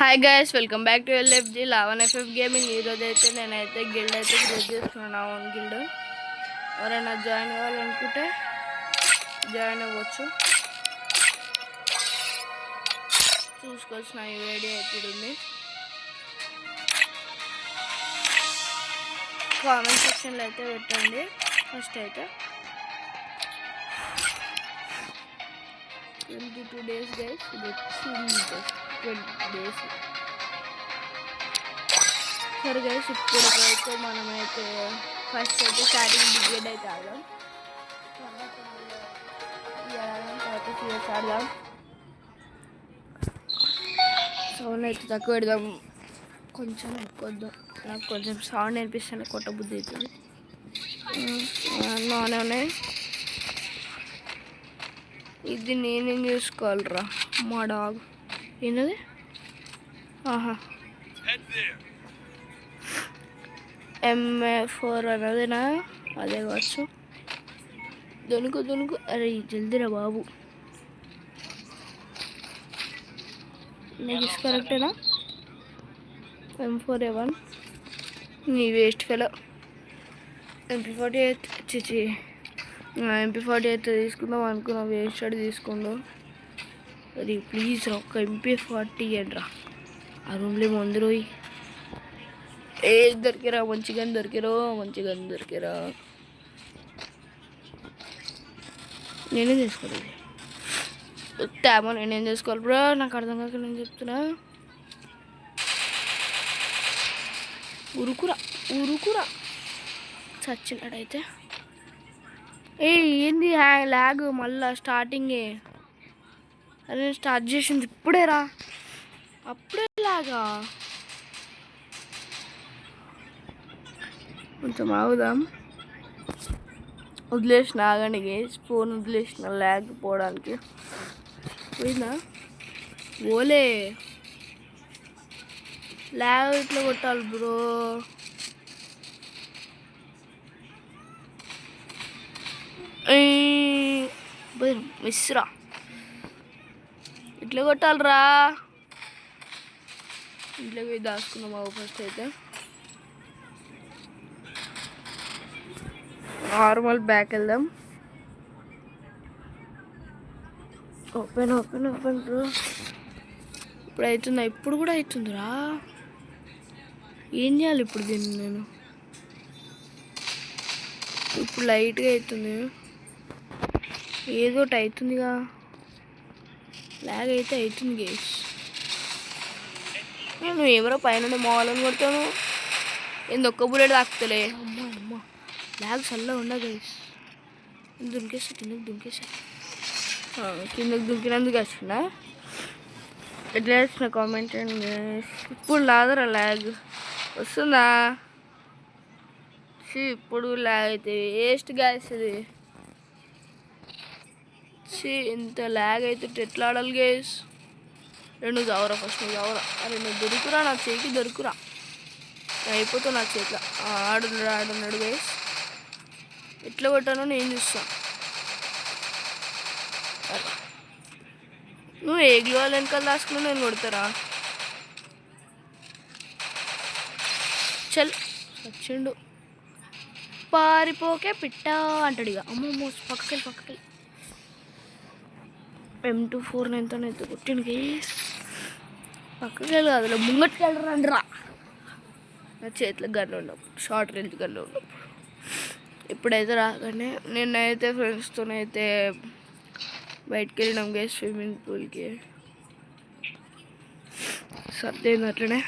Hi guys, welcome back to LFG లావన్ FF gaming. ఈరోజు అయితే నేనైతే గిల్డ్ అయితే క్రియేట్ చేస్తున్నాను. Own guild. ఎవరైనా జాయిన్ అవ్వాలనుకుంటే జాయిన్ అవ్వచ్చు. చూసుకోవచ్చు, నా ఈ వీడియో అయితే ఉంది. కామెంట్ సెక్షన్లో అయితే పెట్టండి. ఫస్ట్ అయితే 22 days గైస్, ఇది వచ్చింది 20 days. సరే గైస్, ఇప్పుడైతే మనమైతే ఫస్ట్ అయితే స్టార్టింగ్ డిగ్రేడ్ అయితే ఆడదాం. తర్వాత సిఎస్ ఆడదాం. సౌండ్ అయితే తక్కువ పెడదాం, కొంచెం ఎక్కువ వద్దాం. నాకు కొంచెం సౌండ్ నేర్పిస్తాను, కొట్ట బుద్ధి అవుతుంది. బాగానే ఉన్నాయి. ఇది నేనేం చేసుకోవాలరా మా డాగ్. ఏంటది? ఆహా, MA4 అన్నదినా? అదే కావచ్చు. దొనుకు. అరే జల్దీరా బాబు, నీకు కరెక్టేనా? M4A1 నీ వేస్ట్ ఫెలో. MP48 చిచి, MP48 తీసుకుందాం అనుకున్నా, వేస్ట్ అడి తీసుకుందాం. అది ప్లీజ్ రా, ఒక MP40 ఇవ్వండి రా. ఆ రూమ్లో ముందు రోయి ఏ దొరికిరా, మంచిగా దొరికిరా. నేనేం చేసుకోవాలి? తేమో నేనేం చేసుకోవాలి బ్రో, నాకు అర్థం కాక నేను చెప్తున్నా. ఉరుకురా చచ్చినాడైతే. ఏంది లాగ్ మళ్ళా స్టార్టింగే? అదే స్టార్ట్ చేసింది ఇప్పుడే రా, అప్పుడే లాగా. కొంచెం ఆగుదాం. వదిలేసిన, ఆగండి గేస్. ఫోన్ వదిలేసిన లాగ్ పోవడానికి. పోయిందా? ఓలే లాగ్ ఇట్లా కొట్టాలి బ్రో. మిస్రా ఇట్లా కొట్టాలరా. ఇంట్లో పోయి దాచుకున్నాం బాబు. ఫస్ట్ అయితే నార్మల్ బ్యాక్ వెళ్దాం. Open bro. ఇప్పుడు అవుతుందా? ఇప్పుడు కూడా అవుతుందిరా. ఏం చేయాలి ఇప్పుడు దీన్ని నేను? ఇప్పుడు లైట్గా అవుతుంది, ఏదో ఒకటి అవుతుందిగా. లాగ్ అయితే అవుతుంది గేస్. నేను ఎవరో పైన మాలని కొడతాను, ఒక్క బుల్లెట్ తాకుతలే. అమ్మ లాగ్ చల్లగా ఉండదు గైస్. కిందకి దుంకినందుకు వచ్చిన. ఎట్లా వచ్చిన కామెంట్ అండి. ఇప్పుడు లాగరా లాగ్ వస్తుందా? ఇప్పుడు లాగ్ అయితే వేస్ట్ గ్యాస్ ఇది. ఇంత లాగ్ అయితే ఎట్లా ఆడాలి గేస్? రెండు చావరా, ఫస్ట్ నువ్వు చావరా. అరే నువ్వు దొరుకురా, నా చేయికి దొరుకురా. అయిపోతావు నా చేతిలో. ఆడున్నాడు గేస్. ఎట్లా కొట్టానో నేను చూస్తా. నువ్వు ఏ గ్లో వెనకాల దాచుకున్నా నేను కొడతారా? చల్ వచ్చిండు. పారిపోకే పిట్ట అంటాడు ఇక. అమ్మమ్మో, పక్కకెళ్ళి. M24 ఎంతనైతే కొట్టిండు గేస్. పక్కకి వెళ్ళి కాదు, ముంగట్కి వెళ్ళరండి రా. నా చేతిలో గన్ను ఉన్నప్పుడు, షార్ట్ రేంజ్ గన్ను ఉన్నప్పుడు. ఇప్పుడైతే రాగానే నేనైతే ఫ్రెండ్స్తోనైతే బయటికి వెళ్ళినాం గేస్, స్విమ్మింగ్ పూల్కి. సర్దైంది అట్లనే.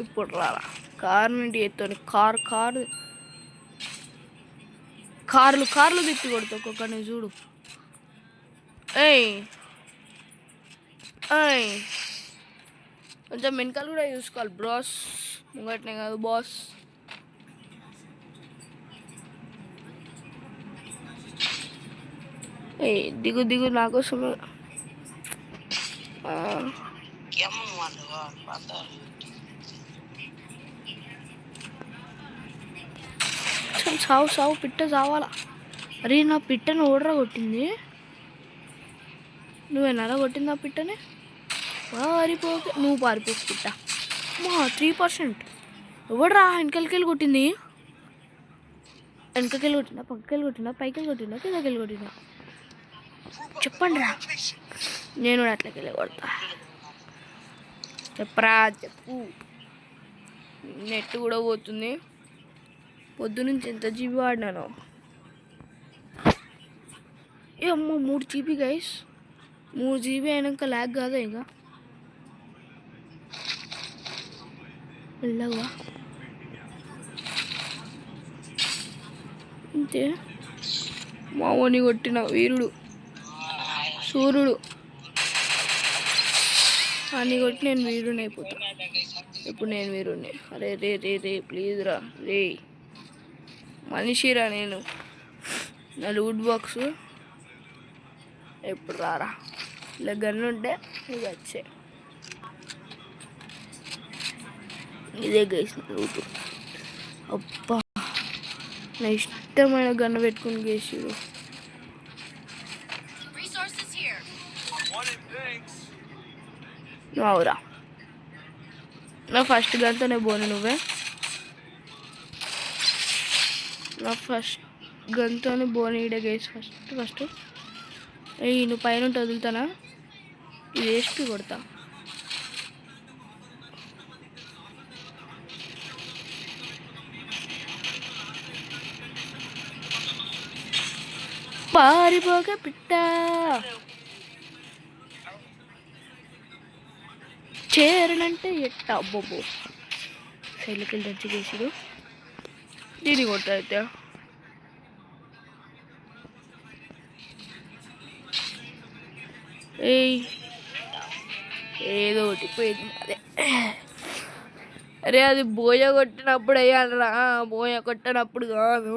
ఇప్పుడు రారా, కార్ నుండి ఎత్తుని కార్లు తిప్పి కొడుతా ఒక్కొక్కరిని చూడు. ఏయ్ కొంచెం వెనకాల కూడా చూసుకోవాలి బ్రాస్, ముంగట్నే కాదు బాస్. దిగు నా కోసం. సావు పిట్ట చావాలా. అరే నా పిట్టను ఓడరా కొట్టింది. నువ్వేనారా కొట్టింది ఆ పిట్టని? పారిపోక నువ్వు పారిపోకుంటా మా 3%. ఎవడరా వెనకలికెళ్ళి కొట్టింది? వెనకకెళ్ళి కొట్టినా, పక్కకెళ్ళి కొట్టినా, పైకి కొట్టినా, కిందకెళ్ళి కొట్టినా? చెప్పండి రా, నేను అట్లకెళ్ళి కొడతా. చెప్పరా చెప్పు. నెట్ కూడా పోతుంది. పొద్దునుంచి ఎంత జీబీ వాడినాను? అమ్మ 3 GB గైస్. 3 GB అయినాక ల్యాగ్ కాదా ఇక? వెళ్ళవా అంతే. మావోని కొట్టిన వీరుడు సూర్యుడు అని కొట్టి నేను వీరుని అయిపోతా. ఇప్పుడు నేను వీరుణ్ణి. అరే రే రే రే ప్లీజ్ రా రే, మనిషిరా నేను. నా లూట్ బాక్స్ ఎప్పుడు రారా? ఇలా గన్ను ఉంటే ఇది వచ్చే. ఇదే గేసిన లూటు. అబ్బా నా ఇష్టమైన గన్ను పెట్టుకుని గేసాడు. నువ్వు అవురా, నా ఫస్ట్ గన్తోనే పోను. నువ్వే నా ఫస్ట్ గన్తోనే పోను. ఈడ గేసి ఫస్ట్ నువ్వు పైన ఉంటే వదులుతానా? ఇది వేసి కొడతా. పారిపోక పిట్ట చేరనంటే ఎట్ట. అబ్బబ్బో సైడ్కి దంచి చేసాడు. దీన్ని కొట్టయితే ఏదో ఒకటి పోయింది అదే. అరే అది బోయ కొట్టినప్పుడు వేయాలరా, బోయ కొట్టినప్పుడు కాదు.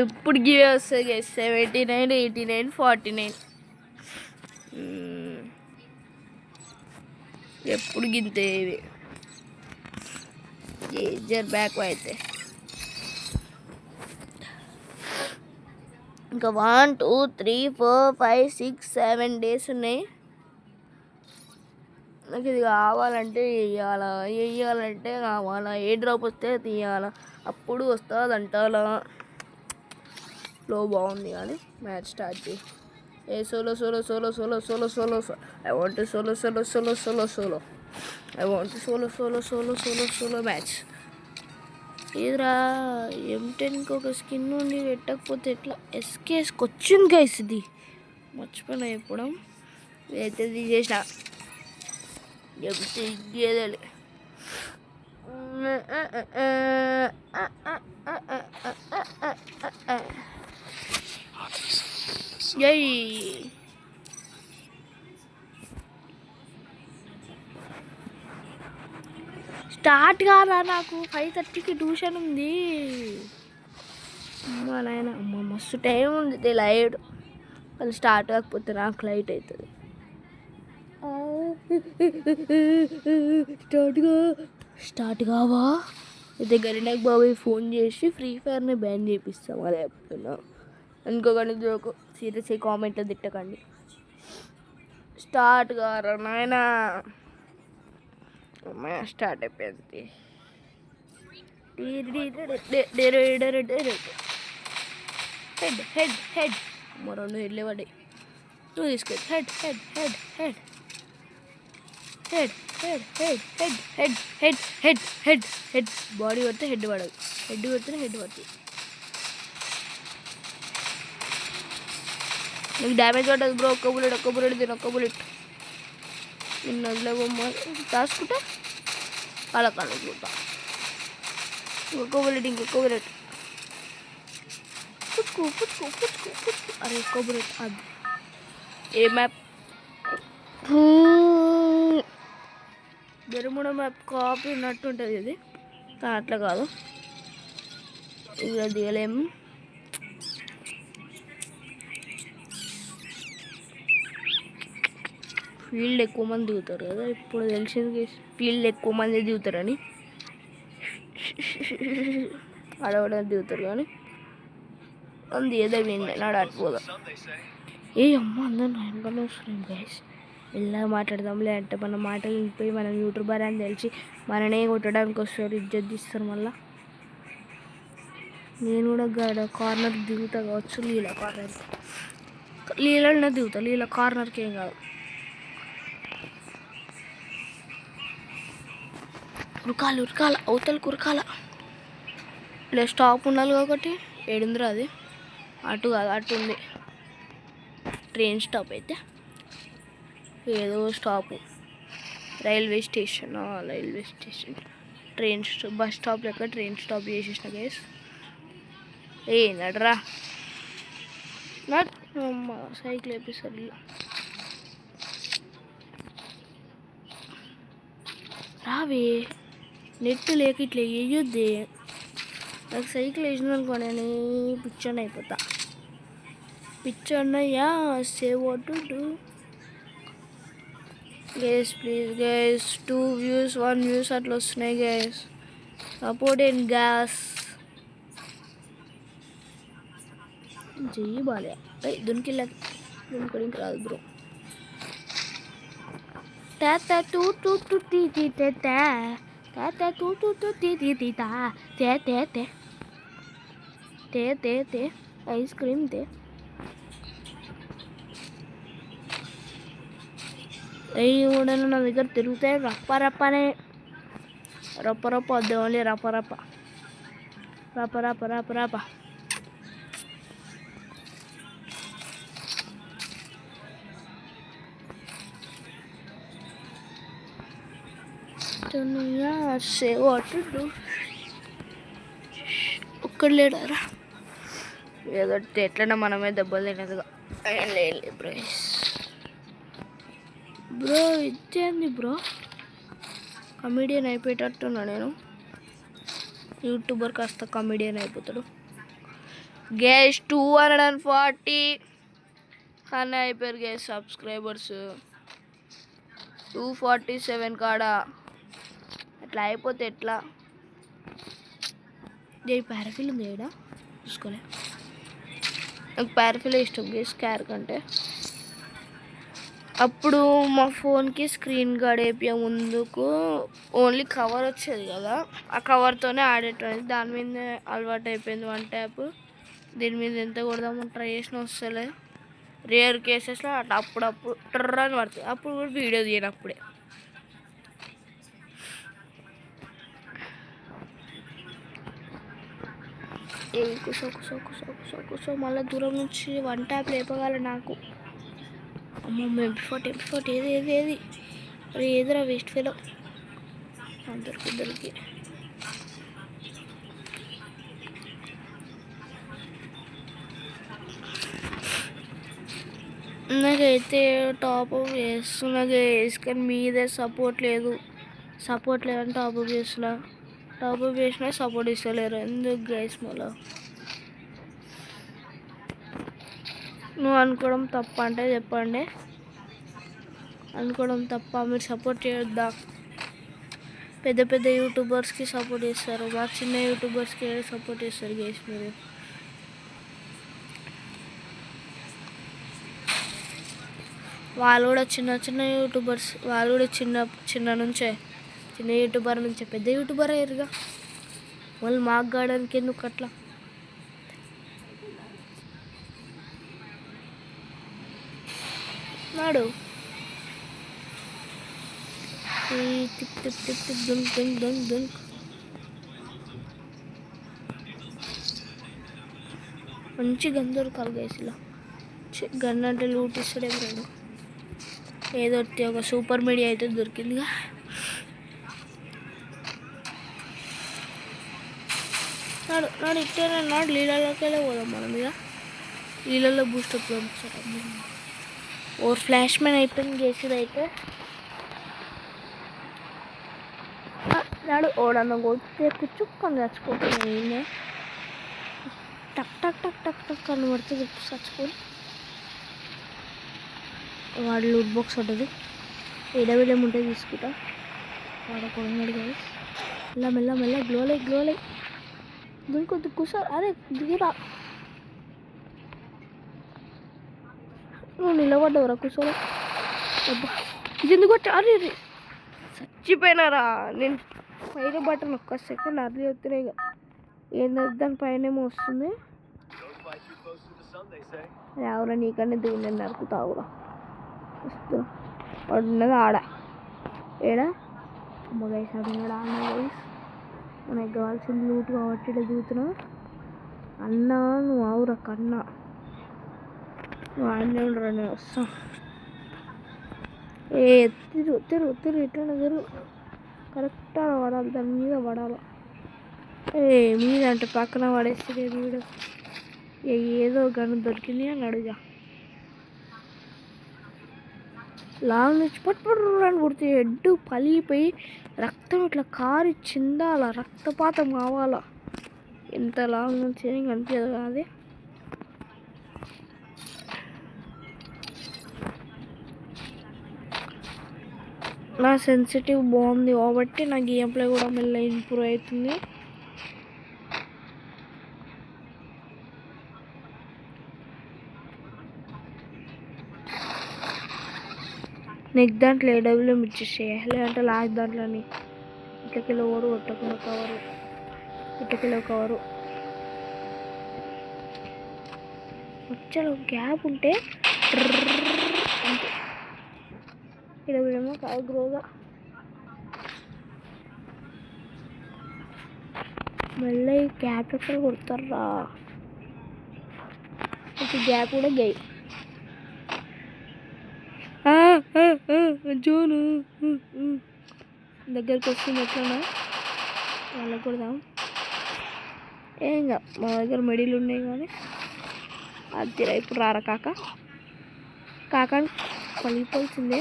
ఇప్పుడు గివ్ వస్తుంది 79, 89, 49. ఎప్పుడు గింతే ఇవి. జర్ బ్యాక్ అయితే ఇంకా 1 2 3 4 5 6 7 డేస్ ఉన్నాయి. నాకు ఇది కావాలంటే వేయాలంటే కావాలా, ఏ డ్రాప్ వస్తే తీయాలా, అప్పుడు వస్తుందంట. అలా ఫ్లో బాగుంది కానీ మ్యాచ్ స్టార్ట్ చేయి. ఏ solo solo solo solo solo solo I want solo solo solo solo solo I want solo solo solo solo solo match. ఏదిరా M10కి ఒక స్కిన్ ఉండి పెట్టకపోతే ఎట్లా? ఎస్కేస్కి వచ్చింది గైస్, ఇది మర్చిపోయినా చెప్పడం. అయితే తీసేసిన గేదెలు. స్టార్ట్ కాదా? నాకు 5:30కి ట్యూషన్ ఉంది. అమ్మా నాయన, అమ్మ మస్తు టైం ఉంది. లైట్ అది స్టార్ట్ కాకపోతే నాకు లైట్ అవుతుంది. స్టార్ట్ కావా? అయితే గరినాక్ బాబాయ్ ఫోన్ చేసి ఫ్రీ ఫైర్ని బ్యాన్ చేపిస్తాం. అదే చెప్తున్నా. ఇంకొకటి జోకు సీరియస్ కామెంట్లో తిట్టకండి. స్టార్ట్ కారా నాయనా. స్టార్ట్ అయిపోయింది. హెడ్ హెడ్ హెడ్ మరో 2 హెడ్లే పడ్డాయి. నువ్వు తీసుకెళ్ళి head head head head head head head head head head head head head body కొడితే హెడ్ పడదు, హెడ్ కొడితేనే హెడ్ పడుతుంది. నీకు డ్యామేజ్ పడ్డది బ్రో. ఒక్క బుల్లెట్ తిన, ఒక్క బుల్లెట్ నిన్న వదిలేబొమ్మ దాచుకుంటా అలా కనుకుంటా. ఇంకొక బుల్లెట్ పుచ్చుకో. అరే ఒక్క బుల్లెట్. అది ఏ మ్యాప్? బెరుముడ మ్యాప్ కాపీ ఉన్నట్టు ఉంటుంది ఇది, కానీ అట్లా కాదు. ఇక్కడ దిగలేము. ఫీల్డ్ ఎక్కువ మంది దిగుతారు కదా, ఇప్పుడు తెలిసింది ఫీల్డ్ ఎక్కువ మంది దిగుతారని. ఆడవడం దిగుతారు కానీ అంది ఏదో వింది నాడు అటుపోదాం. ఏ అమ్మ అందరూ నయంగానే వస్తున్నాం గైస్. ఇలా మాట్లాడదాంలే అంటే మన మాటలు వెళ్ళిపోయి మనం యూట్యూబర్ అని తెలిసి మననే కొట్టడానికి వస్తారు, ఇజ్జత్ తీస్తారు. మళ్ళీ నేను కూడా కార్నర్ దిగుతా కావచ్చు, లీలా కార్నర్ లీలనే దిగుతా, లీలా కార్నర్కి ఏం కాదు. ఉరకాలి ఉరకాల, అవతలకి ఉరకాల. ఇలా స్టాప్ ఉండాలి ఒకటి. ఏడుందిరా అది? అటు కాదు, అటు ఉంది ట్రైన్ స్టాప్. అయితే ఏదో stop, railway station, railway station train bus stop లెక్క ట్రైన్ స్టాప్ చేసేసిన గైస్. ఏ నడరా నట్ అమ్మ సైకిల్ వేపిస్తారు. రావే, నెట్ లేక ఇట్లా వేయొద్దే. నాకు సైకిల్ వేసిన అనుకో నేను పిచ్చోని అయిపోతా. పిచ్చోన్నయ్యా, save what to do. Guys please guys, 2 views 1 views అట్లా వస్తున్నాయి గైస్. సపోర్ట్ అండ్ గ్యాస్ చెయ్యి బాలే. దునికి రాదు బ్రో. తాత టూ టూ టూ టీ టీ తాత టూ టూ టూ టీ టీ టీ తా తే తే తే తే తే తే ఐస్ క్రీమ్ తే. అయ్యి కూడా నా దగ్గర తిరుగుతాయి రప్ప రప్పనే. రప్ప రప్ప వద్దే, ఓన్లీ రప్ప రప్ప రప్ప రప్ప రప్ప రప్ప. ఒక్కడు లేడారా? ఏదో ఎట్లన్నా మనమే దెబ్బలు తినేదిగా. లేదు బ్రో. బ్రో ఇచ్చేంది బ్రో, కమెడియన్ అయిపోయేటట్టున్నా నేను. యూట్యూబర్ కాస్త కమెడియన్ అయిపోతాడు. గేస్ 240 కానీ అయిపోయారు గేస్ సబ్స్క్రైబర్స్. 247 కాడ అట్లా అయిపోతే ఎట్లా? ఏ పారాఫిల్ ఉంది ఏడా చూసుకోలే. నాకు పారాఫిల్ ఇష్టం గేస్ క్యార్ కంటే. అప్పుడు మా ఫోన్కి స్క్రీన్ గార్డ్ వేపే ముందుకు ఓన్లీ కవర్ వచ్చేది కదా, ఆ కవర్తోనే ఆడేటది. దాని మీద అలవాటు అయిపోయింది 1 ట్యాప్. దీని మీద ఎంత కొడదామని ట్రై చేసినా వస్తలే. రేర్ కేసెస్లో అట్లా అప్పుడప్పుడు ట్రర్ అని పడుతుంది. అప్పుడు కూడా వీడియో తీయనప్పుడే. ఏ కుసో కుసో కుసో కుసో కుసో మళ్ళీ దూరం నుంచి 1 ట్యాప్ లేపగల నాకు. అమ్మో MP40 ఏది ఏది ఏది అరే ఏదిరా వేస్ట్ ఫెలో. ఇద్దరికి నాకైతే టాప్ అప్ చేస్తున్నా గైస్, కానీ మీదే సపోర్ట్ లేదని టాప్ అప్ చేస్తున్నా సపోర్ట్ ఇస్తలేరు. ఎందుకు గైస్? మళ్ళా నువ్వు అనుకోవడం తప్ప అంటే చెప్పండి. అనుకోవడం తప్ప? మీరు సపోర్ట్ చేయొద్దా? పెద్ద పెద్ద యూట్యూబర్స్కి సపోర్ట్ చేస్తారు, మాకు చిన్న యూట్యూబర్స్కి సపోర్ట్ చేస్తారు గైస్ మీరు. వాళ్ళు కూడా చిన్న యూట్యూబర్స్, వాళ్ళు కూడా చిన్న యూట్యూబర్ నుంచే పెద్ద యూట్యూబర్ అయ్యారుగా. వాళ్ళు మాకు గాడానికి ఎందుకు అట్లా? నాడు టిప్ టిప్ టిప్ టిప్ దుంక్ దుంక్ దుంక్ దుంక్. మంచి గన్ దొరకాలి గైస్. ఇలా గన్ అంటే లూట్ ఇస్తాడే బ్రాడు. ఏదో ఒక సూపర్ మీడియా అయితే దొరికిందిగా. నాడు ఇట్టేనా నాడు లీలలోకెళ్ళే పోదాం మనం. ఇక లీలలో బూస్టప్ ఓర్ ఫ్లాష్ మ్యాన్ అయిపోయింది గేసేది అయితే. నాడు ఓడన్న కొడితే కుచ్చుకొని చచ్చిపోతుంది. నేనే టక్ టక్ టక్ టక్ టక్ అని పడితే చచ్చిపోయి వాడు లూట్ బాక్స్ ఉంటుంది. ఏడవిలేం ఉంటే తీసుకుంటా. వాడు కొన్నాడు కదా. మెల్ల గ్లోలై దుంకు సార్. అరే దిగిరా. నువ్వు నిలబడ్డవురా కూర్చోలే. అబ్బా ఇది ఎందుకు వచ్చా? అరే చచ్చిపోయినారా నేను. పైన బటన్ ఒక్క సెకండ్ అది వస్తున్నాయి. ఇక ఏంది దాని పైన ఏమో వస్తుంది. ఎవరా నీకన్నా దిగు, నేను నరుకుతావురా. వస్తూ వాడు ఉన్నది ఆడ. ఏడా అమ్మ గైస్ అడుగున్నాడు. అన్న గైస్ మనకు కావాల్సింది లూట్ కాబట్టి ఇలా దిగుతున్నావు. అన్నా నువ్వు ఆవురా కన్నా, నువ్వు ఆడనే ఉండరా, నేను వస్తా. తిరు ఇట్లా తిరు. కరెక్ట్ అలా పడాలి, దాని మీద పడాలి. మీద అంటే పక్కన పడేస్తే వీడు ఏదో గను దొరికింది అని అడుగా. లాంగ్ నుంచి పట్టుబడి కొడితే హెడ్ పలిగిపోయి రక్తం ఇట్లా కారి చిందాల, రక్తపాతం కావాలా. ఎంత లాంగ్ నుంచి కనిపించదు కాదు. నా సెన్సిటివ్ బాగుంది కాబట్టి నా గేమ్ ప్లే కూడా మెల్ల ఇంప్రూవ్ అవుతుంది. నెక్స్ట్ దాంట్లో ఏడబ్ల్యూఎం ఇచ్చేసేయ, లేదంటే లాస్ట్ దాంట్లోని ఇట్లకెళ్ళి ఓవరు కొట్టకుండా కవరు, ఇట్లకెళ్ళి కవరు వచ్చాలో గ్యాప్ ఉంటే అంతే. ఏడబ్ల్యూఎం కాదు గ్రోగా మళ్ళీ గ్యాప్ ఎక్కడ కొడతారా. గ్యాప్ కూడా గై జోను దగ్గరికి వస్తుంది. ఎట్లన్నా వాళ్ళకి కొడదాం. ఏంగా మా దగ్గర మెడీలు ఉన్నాయి కానీ అది ఇప్పుడు రారా కాక పలిగిపోల్సిందే.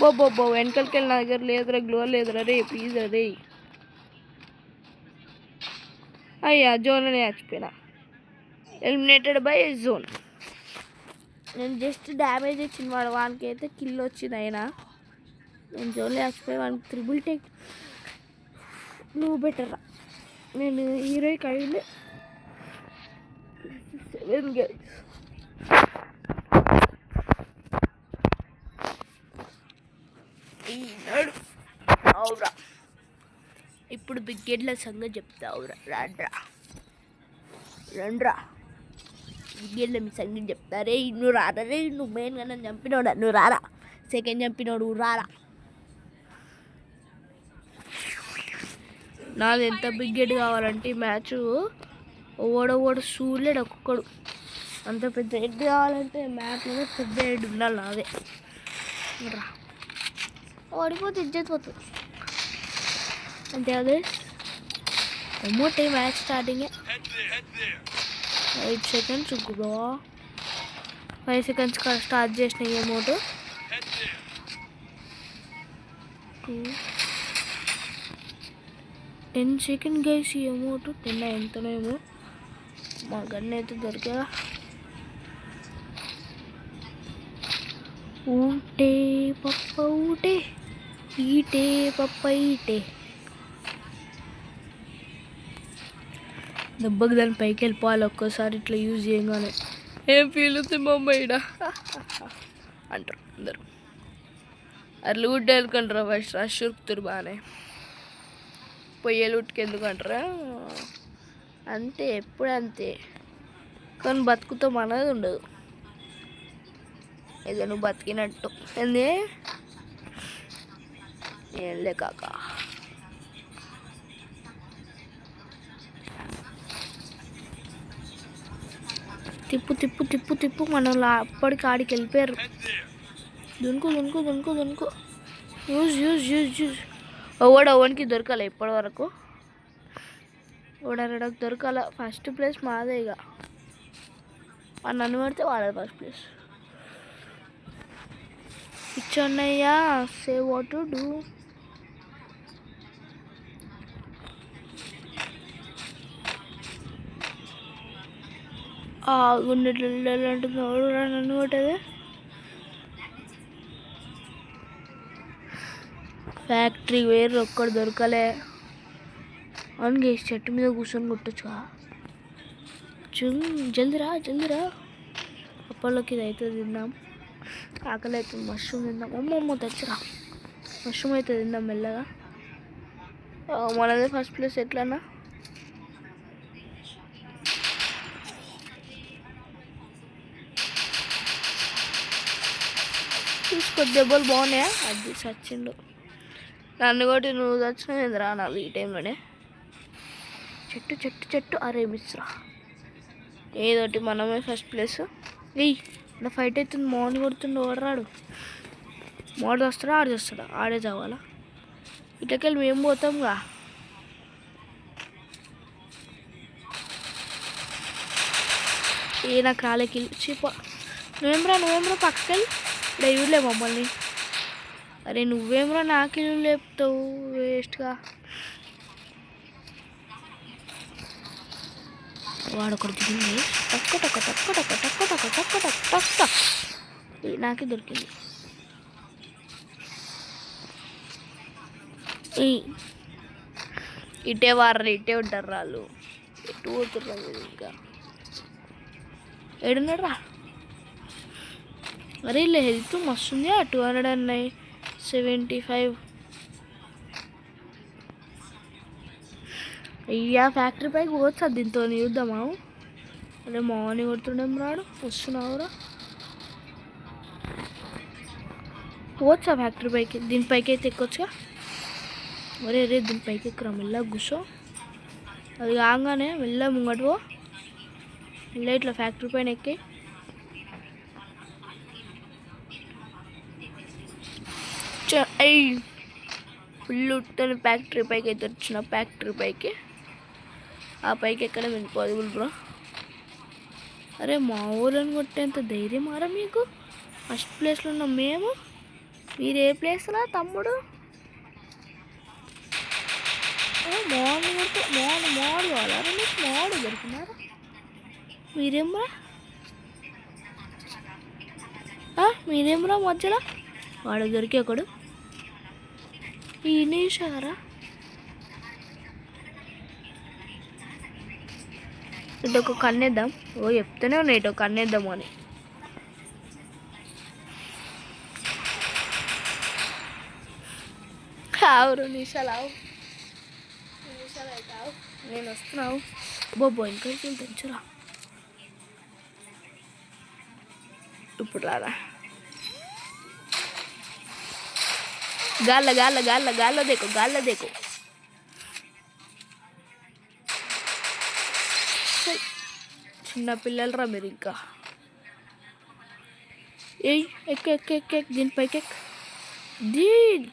అబ్బో వెనకలికి వెళ్ళి నా దగ్గర లేదురా, గ్లో లేదురా రే, ప్లీజ్ రే. అయ్యా జోన్లోనే చచ్చిపోయినా. Eliminated by zone. నేను జస్ట్ డ్యామేజ్ ఇచ్చిన వాడు, వానికి అయితే కిల్ వచ్చింది. అయినా నేను జోన్లో చచ్చిపోయి వానికి త్రిబుల్ టేక్. నువ్వు బెటర్రా, నేను హీరోయిక్ అయింది 7 గైస్. అవురా ఇప్పుడు బిగ్గెడ్ల సంగతి చెప్తావురా, రండ్రా బిగ్గెడ్ల మీ సంగతి చెప్తారే. నువ్వు రారా రే, నువ్వు మెయిన్గా నన్ను చంపినోడా, నువ్వు రారా. సెకండ్ చంపినోడు రారా. నాది ఎంత బిగ్గెడ్ కావాలంటే ఈ మ్యాచ్ ఓడోడు చూడలేడు ఒక్కొక్కడు. అంత పెద్ద హెడ్ కావాలంటే మ్యాచ్లో పెద్ద హెడ్ ఉండాలి. అదే రా, ఓడిపోతే ఇజ్జత్ పోతుంది అంతే. అదే ఎమోటే మ్యాచ్ స్టార్టింగే 8 సెకండ్స్ గ్రో, 5 సెకండ్స్ స్టార్ట్ చేసిన ఎమోటు. 10 సెకండ్ గైస్ ఈ అమౌంట్ 10 ఎంతనేమో. మా గన్ అయితే దొరికా. ఊటే పప్ప ఊటే, ఈటే పప్ప ఈటే. దెబ్బకి దాని పైకి వెళ్ళిపోవాలి ఒక్కోసారి ఇట్లా యూజ్ చేయగానే. ఏం ఫీల్ అవుతుంది మా అమ్మాయిడా అంటారు అందరు. అది లూట్ వెళ్ళుకుంటారా ఫస్ట్, రష్ ఉరుకుతారు బాగానే. పొయ్యే లూట్కి ఎందుకు అంటారా అంతే, ఎప్పుడు అంతే. కానీ బతుకుతాం అనేది ఉండదు. ఏదో నువ్వు బతికినట్టు ఏంది ఏంలే కాక. తిప్పు తిప్పు తిప్పు తిప్పు, మనం అప్పటికి ఆడికి వెళ్ళిపోయారు. దునుకు దునుకు దునుకు దునుకు, యూజ్ యూజ్ యూజ్ యూజ్. ఓవన్కి దొరకాలి ఇప్పటి వరకు. ఓడనడానికి దొరకాల. ఫస్ట్ ప్లేస్ మాదే. ఇక నన్ను పడితే వాడాలి ఫస్ట్ ప్లేస్. ఇచ్చన్నయ్యా సే వాట్ టు డూ. గుండెట్లు అంటున్నాడు నన్ను కొట్టేది. ఫ్యాక్టరీ వేరు ఒక్కడు దొరకలే. అవును చెట్టు మీద కూర్చొని కొట్టచ్చుగా. జల్దిరా జల్దిరా. అప్పల్లోకి ఇది అయితే తిందాం. ఆకలి అవుతుంది. మష్రూమ్ తిందాం. అమ్మమ్మ తెచ్చరా మష్రూమ్ అయితే తిందాం మెల్లగా. మనదే ఫస్ట్ ప్లేస్ ఎట్లన్నా. చూసుకో దెబ్బలు బాగున్నాయా. అది చచ్చిండు. నన్ను కొట్టి నువ్వు చచ్చినా నేను రానాలి ఈ టైంలోనే. చెట్టు చెట్టు చెట్టు అరే మిస్రా. ఏదోటి మనమే ఫస్ట్ ప్లేస్. ఏయ్ నా ఫైట్ అవుతుంది. మార్నింగ్ కొడుతుండే ఓడరాడు. మోడల్ వస్తాడా ఆడే వస్తాడా? ఆడే చావాలా. ఇట్లకెళ్ళి మేము పోతాంగా. ఏ నాకు రాలేకి చీప. నువ్వేమ్రా పక్కకెళ్ళి డైవర్లే మమ్మల్ని. అరే నువ్వేమ్రా నాకు ఇల్లు లేపుతావు వేస్ట్గా. వాడొకటి దిగింది. టక్క టక్క టక్క టక్క టక్క టక్క టక్క టక్క టక్క నాకే దొరికింది. ఇటే వారు ఇటే ఉంటారు వాళ్ళు. ఎటు పోతుర్రా ఇంకా. ఏడున్నాడు రా. అరే ఇలా హెల్త్ మస్తుంది. 275. అయ్యా ఫ్యాక్టరీ పైకి పోవచ్చా దీంతో చూద్దామా. అదే మార్నింగ్ కొడుతుండేం రాడు. వస్తున్నావురా పోవచ్చా ఫ్యాక్టరీ పైకి. దీనిపైకి అయితే ఎక్కొచ్చుగా. అరే రే దీనిపైకి ఎక్కరా. మెల్ల కూర్చో. అది కాగానే మెల్ల ముంగటు పో. మెల్ల ఇట్లా ఫ్యాక్టరీ పైన ఎక్కి అయ్యి ఫుల్ ఉట్టని ఫ్యాక్టరీ పైకి అయితే వచ్చిన. ఫ్యాక్టరీ పైకి ఆ పైకి ఎక్కడ ఇంపాసిబుల్ బ్రో. అరే మా ఊళ్ళని కొట్టేంత ధైర్యం మారా మీకు. ఫస్ట్ ప్లేస్లో ఉన్నాం మేము. మీరు ఏ ప్లేస్లా తమ్ముడు. మోడు కావాలా మీకు. మోడు దొరికినారా మీరేమ్రా మధ్యలో. వాడు దొరికి ఒకడు ఈనేసారా. ఇటు ఒక కన్నేద్దాం. చెప్తూనే ఉన్నాయి ఇటు ఒక కన్నేద్దాము అని. ఆవు 2 నిమిషాలు ఆవు. 2 నిమిషాలు అయితే ఆవు. నేను వస్తున్నావు. బొబ్బో ఇంకా తెంచురా. ఇప్పుడు రారా. గాల్లో దేకో. చిన్న పిల్లలరా మీరు ఇంకా. ఏయ్ ఎక్క దీనిపైకి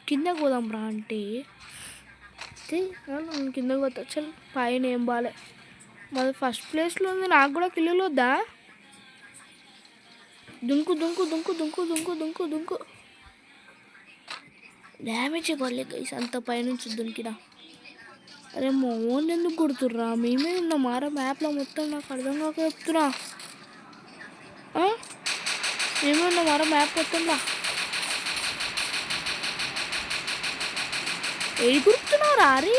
కిందకు పోదాం రా అంటే కిందకు పోతా. చల్ పైన ఏం బాలే. మాది ఫస్ట్ ప్లేస్లో ఉంది. నాకు కూడా కిల్లులు వద్దా. దుంకు డ్యామేజ్ ఇవ్వాలి గైస్. అంత పైనుంచి దుంకినా. అరే మోన్ ఎందుకు కొడుతుర్రా. మేమే ఉన్నాం మారా మ్యాప్లో మొత్తం. నాకు అర్థం కాక చెప్తున్నా. మేమే ఉన్నాం మారా మ్యాప్ మొత్తంలో. ఏది గుర్తున్నారా. అరే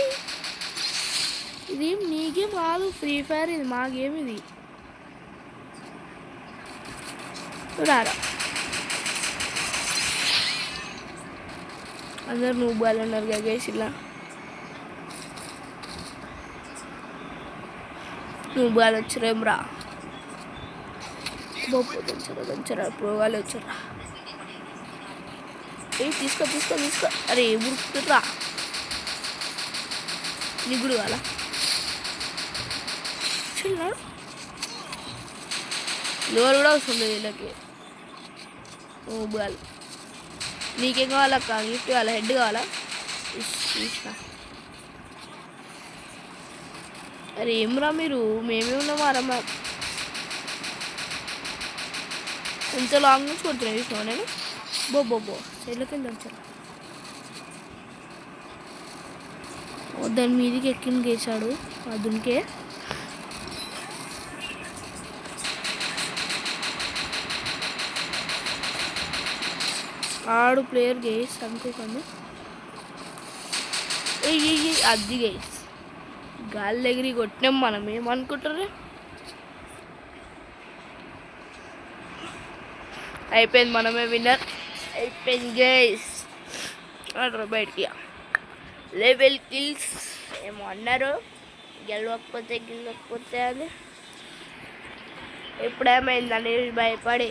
ఇదేం నీ గేమ్ కాదు. ఫ్రీ ఫైర్ ఇది మా గేమ్ ఇది. రారా అందరు నువ్వు బాగా ఉన్నారు గైస్. ఇలా నువ్వు బాగా వచ్చారేం రా. బొప్పు దంచరా పోగాలి వచ్చారా. ఏ తీసుకో. అరే ఏ గుర్తురా. నిగుడు కాల చిన్నాడు. లోన్ కూడా వస్తుంది వీళ్ళకి. నువ్వు బాగా నీకేం కావాలక్క. గిఫ్ట్ కావాలా. హెడ్ కావాలా. ఇష్టం. అరే ఏమ్రా మీరు. మేమే ఉన్నామారా మ్యాప్. ఎంత లాంగ్ నుంచి కొడుతున్నా చూసినావా నేను. బో సైడ్లోకి వెళ్దాం సార్. దాని మీదికి ఎక్కిన గేసాడు అదునికే. ఆడు ప్లేయర్ గేస్ అనుకోకండి. అది గేస్ గాలి ఎగిరి కొట్టినాం. మనం ఏమనుకుంటారు. అయిపోయింది, మనమే విన్నర్ అయిపోయింది గైస్. అంటారు బయటికి లెవెల్ కిల్స్ ఏమో అన్నారు, గెలవకపోతే అది ఇప్పుడేమైందని భయపడి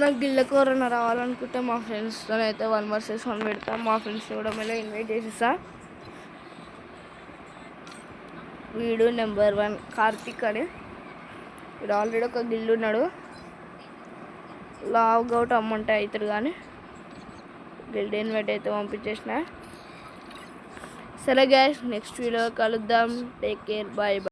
నాకు గిల్లెకోరన్న రావాలనుకుంటే మా ఫ్రెండ్స్తో అయితే 1 vs 1 పెడతా. మా ఫ్రెండ్స్ని కూడా మళ్ళీ ఇన్వైట్ చేసేస్తా. వీడు నెంబర్ 1 కార్తిక్ అని, వీడు ఆల్రెడీ ఒక గిల్లు ఉన్నాడు. లాగ్ అవుట్ అమ్మంటే అవుతాడు కానీ గిల్డ్ ఇన్వైట్ అయితే పంపించేసిన. సరే గైస్, నెక్స్ట్ వీడియో కలుద్దాం. Take care, bye bye.